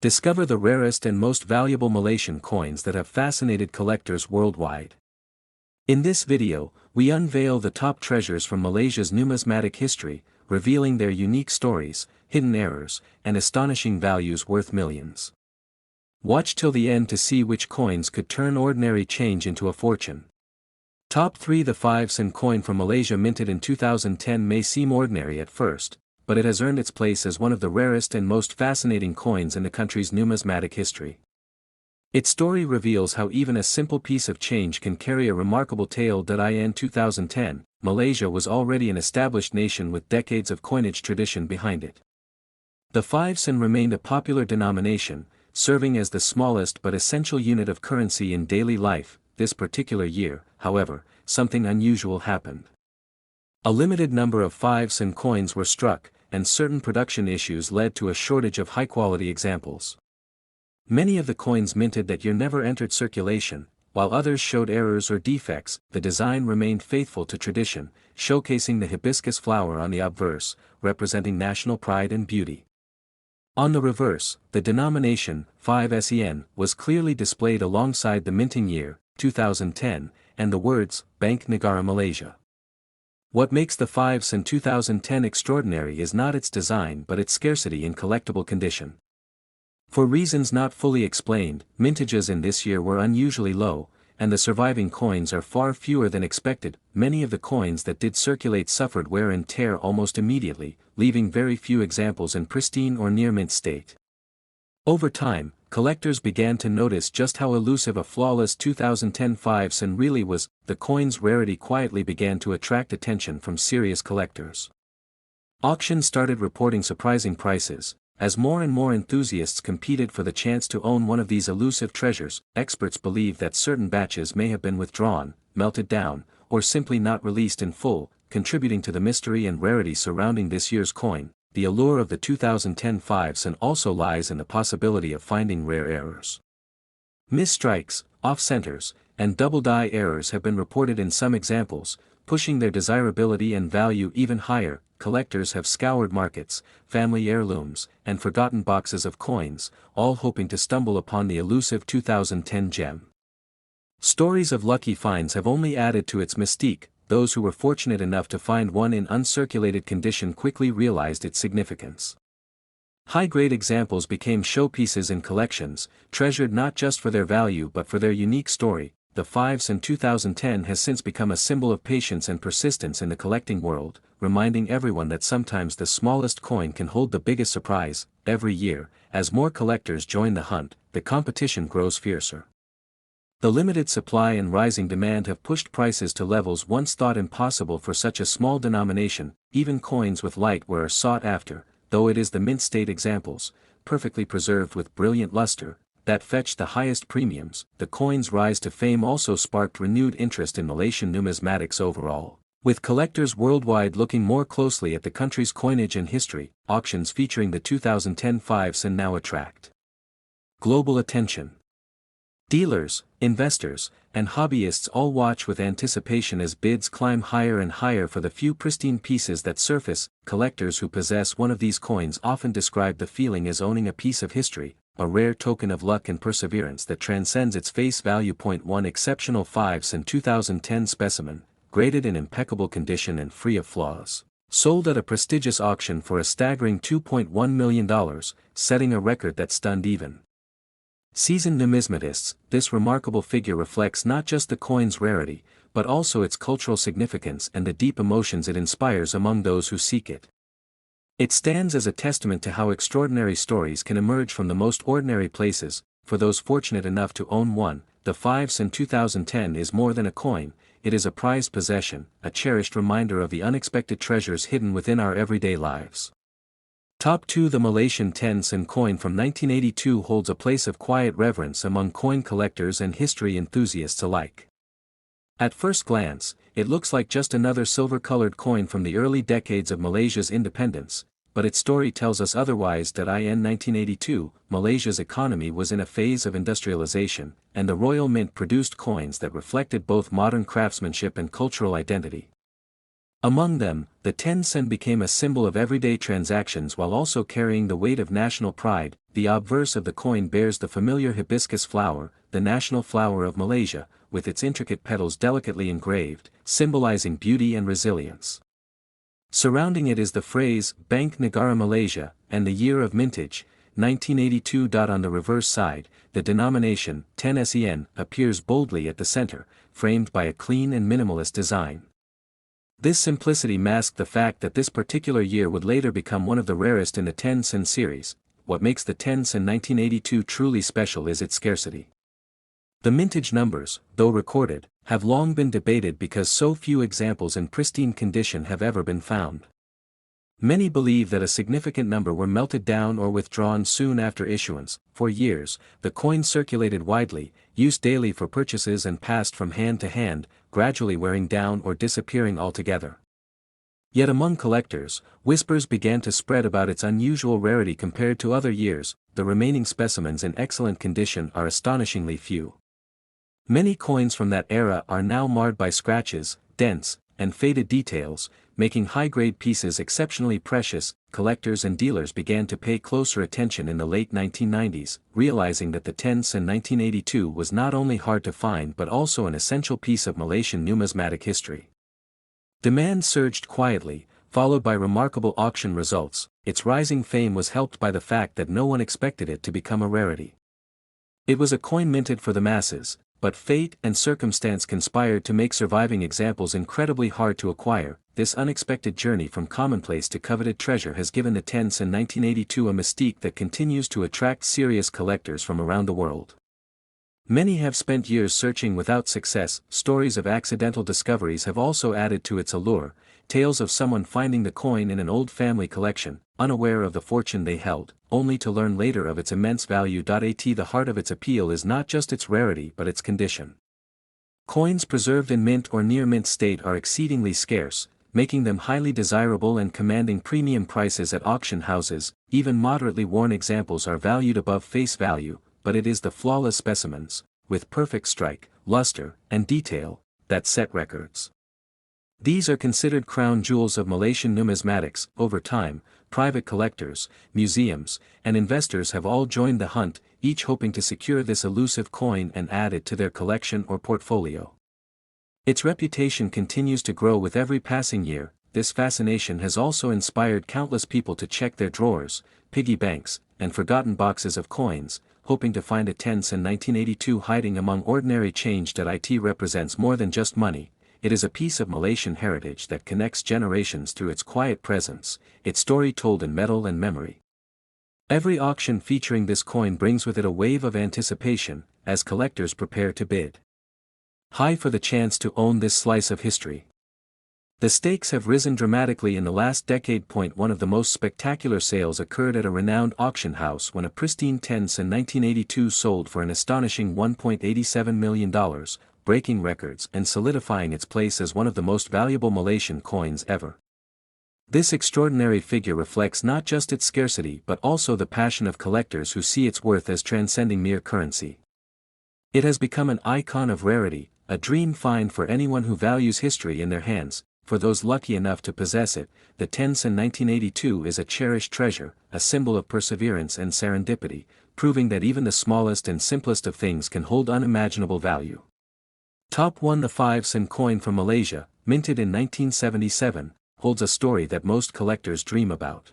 Discover the rarest and most valuable Malaysian coins that have fascinated collectors worldwide. In this video, we unveil the top treasures from Malaysia's numismatic history, revealing their unique stories, hidden errors, and astonishing values worth millions. Watch till the end to see which coins could turn ordinary change into a fortune. Top 3. The 5 sen coin from Malaysia, minted in 2010, may seem ordinary at first, but it has earned its place as one of the rarest and most fascinating coins in the country's numismatic history. Its story reveals how even a simple piece of change can carry a remarkable tale. In 2010, Malaysia was already an established nation with decades of coinage tradition behind it. The 5 sen remained a popular denomination, serving as the smallest but essential unit of currency in daily life. This particular year, however, something unusual happened. A limited number of 5 sen coins were struck, and certain production issues led to a shortage of high-quality examples. Many of the coins minted that year never entered circulation, while others showed errors or defects. The design remained faithful to tradition, showcasing the hibiscus flower on the obverse, representing national pride and beauty. On the reverse, the denomination, 5sen, was clearly displayed alongside the minting year, 2010, and the words, Bank Negara Malaysia. What makes the 5sen 2010 extraordinary is not its design but its scarcity in collectible condition. For reasons not fully explained, mintages in this year were unusually low, and the surviving coins are far fewer than expected. Many of the coins that did circulate suffered wear and tear almost immediately, leaving very few examples in pristine or near-mint state. Over time, collectors began to notice just how elusive a flawless 2010 5sen really was. The coin's rarity quietly began to attract attention from serious collectors. Auctions started reporting surprising prices, as more and more enthusiasts competed for the chance to own one of these elusive treasures. Experts believe that certain batches may have been withdrawn, melted down, or simply not released in full, contributing to the mystery and rarity surrounding this year's coin. The allure of the 2010 5sen also lies in the possibility of finding rare errors. Misstrikes, off-centers, and double-die errors have been reported in some examples, pushing their desirability and value even higher. Collectors have scoured markets, family heirlooms, and forgotten boxes of coins, all hoping to stumble upon the elusive 2010 gem. Stories of lucky finds have only added to its mystique. Those who were fortunate enough to find one in uncirculated condition quickly realized its significance. High-grade examples became showpieces in collections, treasured not just for their value but for their unique story. The 5sen 2010 has since become a symbol of patience and persistence in the collecting world, reminding everyone that sometimes the smallest coin can hold the biggest surprise. Every year, as more collectors join the hunt, the competition grows fiercer. The limited supply and rising demand have pushed prices to levels once thought impossible for such a small denomination. Even coins with light wear are sought after, though it is the mint state examples, perfectly preserved with brilliant luster, that fetch the highest premiums. The coin's rise to fame also sparked renewed interest in Malaysian numismatics overall, with collectors worldwide looking more closely at the country's coinage and history. Auctions featuring the 2010 5sen now attract global attention. Dealers, investors, and hobbyists all watch with anticipation as bids climb higher and higher for the few pristine pieces that surface. Collectors who possess one of these coins often describe the feeling as owning a piece of history, a rare token of luck and perseverance that transcends its face value. One exceptional 5sen 2010 specimen, graded in impeccable condition and free of flaws, sold at a prestigious auction for a staggering $2.1 million, setting a record that stunned even seasoned numismatists. This remarkable figure reflects not just the coin's rarity, but also its cultural significance and the deep emotions it inspires among those who seek it. It stands as a testament to how extraordinary stories can emerge from the most ordinary places. For those fortunate enough to own one, the 5sen 2010 is more than a coin. It is a prized possession, a cherished reminder of the unexpected treasures hidden within our everyday lives. Top 2. The Malaysian 10sen coin from 1982 holds a place of quiet reverence among coin collectors and history enthusiasts alike. At first glance, it looks like just another silver-colored coin from the early decades of Malaysia's independence, but its story tells us otherwise. In 1982, Malaysia's economy was in a phase of industrialization, and the Royal Mint produced coins that reflected both modern craftsmanship and cultural identity. Among them, the 10 sen became a symbol of everyday transactions while also carrying the weight of national pride. the obverse of the coin bears the familiar hibiscus flower, the national flower of Malaysia, with its intricate petals delicately engraved, symbolizing beauty and resilience. Surrounding it is the phrase, Bank Negara Malaysia, and the year of mintage, 1982. On the reverse side, the denomination, 10 sen, appears boldly at the center, framed by a clean and minimalist design. This simplicity masked the fact that this particular year would later become one of the rarest in the 10 sen series. What makes the 10 sen 1982 truly special is its scarcity. The mintage numbers, though recorded, have long been debated because so few examples in pristine condition have ever been found. Many believe that a significant number were melted down or withdrawn soon after issuance. For years, the coin circulated widely, used daily for purchases and passed from hand to hand, gradually wearing down or disappearing altogether. Yet among collectors, whispers began to spread about its unusual rarity compared to other years. The remaining specimens in excellent condition are astonishingly few. Many coins from that era are now marred by scratches, dents, and faded details, making high-grade pieces exceptionally precious. Collectors and dealers began to pay closer attention in the late 1990s, realizing that the 10 sen 1982 was not only hard to find but also an essential piece of Malaysian numismatic history. Demand surged quietly, followed by remarkable auction results. Its rising fame was helped by the fact that no one expected it to become a rarity. It was a coin minted for the masses, but fate and circumstance conspired to make surviving examples incredibly hard to acquire. This unexpected journey from commonplace to coveted treasure has given the 10 sen 1982 a mystique that continues to attract serious collectors from around the world. Many have spent years searching without success. Stories of accidental discoveries have also added to its allure, tales of someone finding the coin in an old family collection, unaware of the fortune they held, only to learn later of its immense value. The heart of its appeal is not just its rarity but its condition. Coins preserved in mint or near mint state are exceedingly scarce, making them highly desirable and commanding premium prices at auction houses. Even moderately worn examples are valued above face value, but it is the flawless specimens, with perfect strike, luster, and detail, that set records. These are considered crown jewels of Malaysian numismatics. Over time, private collectors, museums, and investors have all joined the hunt, each hoping to secure this elusive coin and add it to their collection or portfolio. Its reputation continues to grow with every passing year. This fascination has also inspired countless people to check their drawers, piggy banks, and forgotten boxes of coins, hoping to find a 10 sen 1982 hiding among ordinary change. It represents more than just money. It is a piece of Malaysian heritage that connects generations through its quiet presence, its story told in metal and memory. Every auction featuring this coin brings with it a wave of anticipation, as collectors prepare to bid high for the chance to own this slice of history. The stakes have risen dramatically in the last decade. One of the most spectacular sales occurred at a renowned auction house when a pristine 10 sen 1982 sold for an astonishing $1.87 million, breaking records and solidifying its place as one of the most valuable Malaysian coins ever. This extraordinary figure reflects not just its scarcity but also the passion of collectors who see its worth as transcending mere currency. It has become an icon of rarity, a dream find for anyone who values history in their hands. For those lucky enough to possess it, the 10 sen 1982 is a cherished treasure, a symbol of perseverance and serendipity, proving that even the smallest and simplest of things can hold unimaginable value. Top 1. The 5 sen coin from Malaysia, minted in 1977, holds a story that most collectors dream about.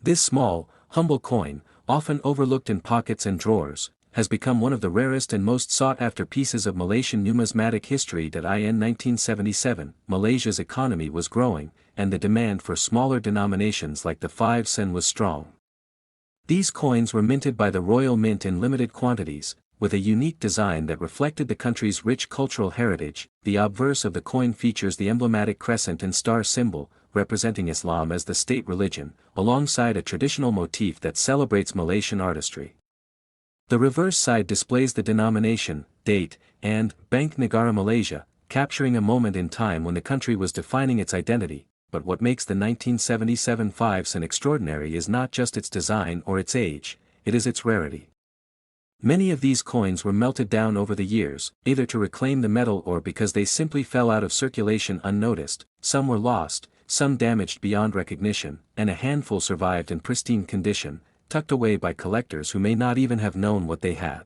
This small, humble coin, often overlooked in pockets and drawers, has become one of the rarest and most sought-after pieces of Malaysian numismatic history. In 1977, Malaysia's economy was growing, and the demand for smaller denominations like the 5 sen was strong. These coins were minted by the Royal Mint in limited quantities, with a unique design that reflected the country's rich cultural heritage. The obverse of the coin features the emblematic crescent and star symbol, representing Islam as the state religion, alongside a traditional motif that celebrates Malaysian artistry. The reverse side displays the denomination, date, and Bank Negara Malaysia, capturing a moment in time when the country was defining its identity. But what makes the 1977 5 sen extraordinary is not just its design or its age, it is its rarity. Many of these coins were melted down over the years, either to reclaim the metal or because they simply fell out of circulation unnoticed. Some were lost, some damaged beyond recognition, and a handful survived in pristine condition, tucked away by collectors who may not even have known what they had.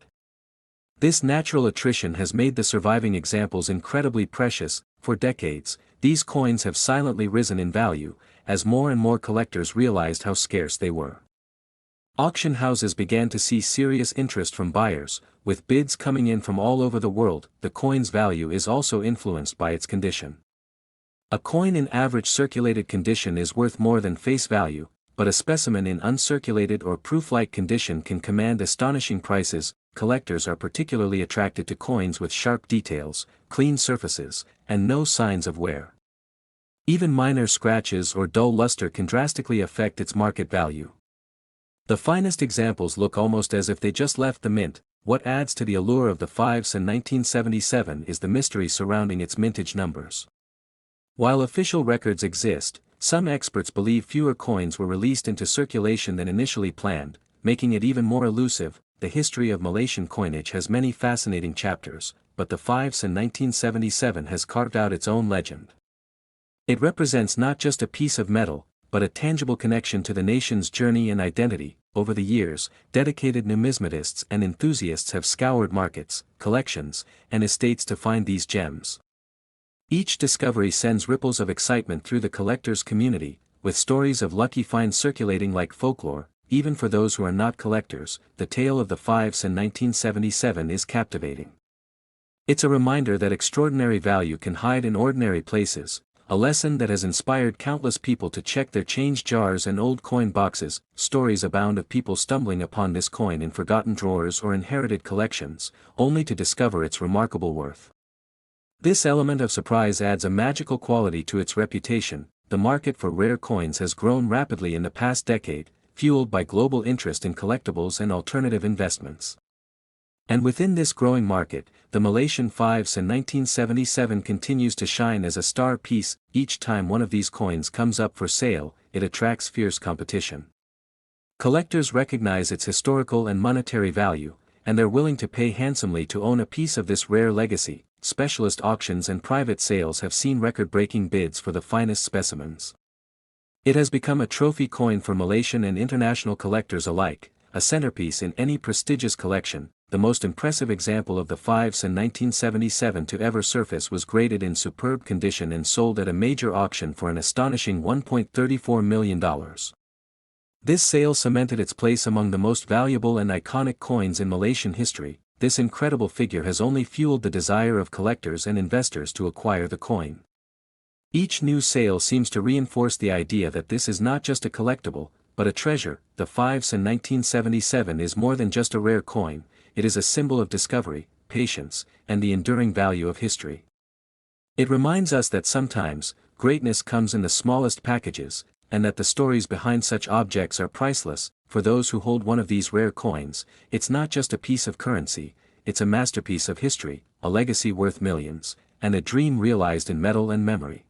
This natural attrition has made the surviving examples incredibly precious. For decades, these coins have silently risen in value, as more and more collectors realized how scarce they were. Auction houses began to see serious interest from buyers, with bids coming in from all over the world. The coin's value is also influenced by its condition. A coin in average circulated condition is worth more than face value, but a specimen in uncirculated or proof-like condition can command astonishing prices. Collectors are particularly attracted to coins with sharp details, clean surfaces, and no signs of wear. Even minor scratches or dull luster can drastically affect its market value. The finest examples look almost as if they just left the mint. What adds to the allure of the 5 cent 1977 is the mystery surrounding its mintage numbers. While official records exist, some experts believe fewer coins were released into circulation than initially planned, making it even more elusive. The history of Malaysian coinage has many fascinating chapters, but the 5 cent 1977 has carved out its own legend. It represents not just a piece of metal, but a tangible connection to the nation's journey and identity. Over the years, dedicated numismatists and enthusiasts have scoured markets, collections, and estates to find these gems. Each discovery sends ripples of excitement through the collectors' community, with stories of lucky finds circulating like folklore. Even for those who are not collectors, the tale of the 5 cent 1977 is captivating. It's a reminder that extraordinary value can hide in ordinary places, a lesson that has inspired countless people to check their change jars and old coin boxes. Stories abound of people stumbling upon this coin in forgotten drawers or inherited collections, only to discover its remarkable worth. This element of surprise adds a magical quality to its reputation. The market for rare coins has grown rapidly in the past decade, fueled by global interest in collectibles and alternative investments. And within this growing market, the Malaysian 5 cent 1977 continues to shine as a star piece. Each time one of these coins comes up for sale, it attracts fierce competition. Collectors recognize its historical and monetary value, and they're willing to pay handsomely to own a piece of this rare legacy. Specialist auctions and private sales have seen record-breaking bids for the finest specimens. It has become a trophy coin for Malaysian and international collectors alike, a centerpiece in any prestigious collection. The most impressive example of the 5 cent 1977 to ever surface was graded in superb condition and sold at a major auction for an astonishing $1.34 million. This sale cemented its place among the most valuable and iconic coins in Malaysian history. This incredible figure has only fueled the desire of collectors and investors to acquire the coin. Each new sale seems to reinforce the idea that this is not just a collectible, but a treasure. The 5 cent 1977 is more than just a rare coin, it is a symbol of discovery, patience, and the enduring value of history. It reminds us that sometimes, greatness comes in the smallest packages, and that the stories behind such objects are priceless. For those who hold one of these rare coins, it's not just a piece of currency, it's a masterpiece of history, a legacy worth millions, and a dream realized in metal and memory.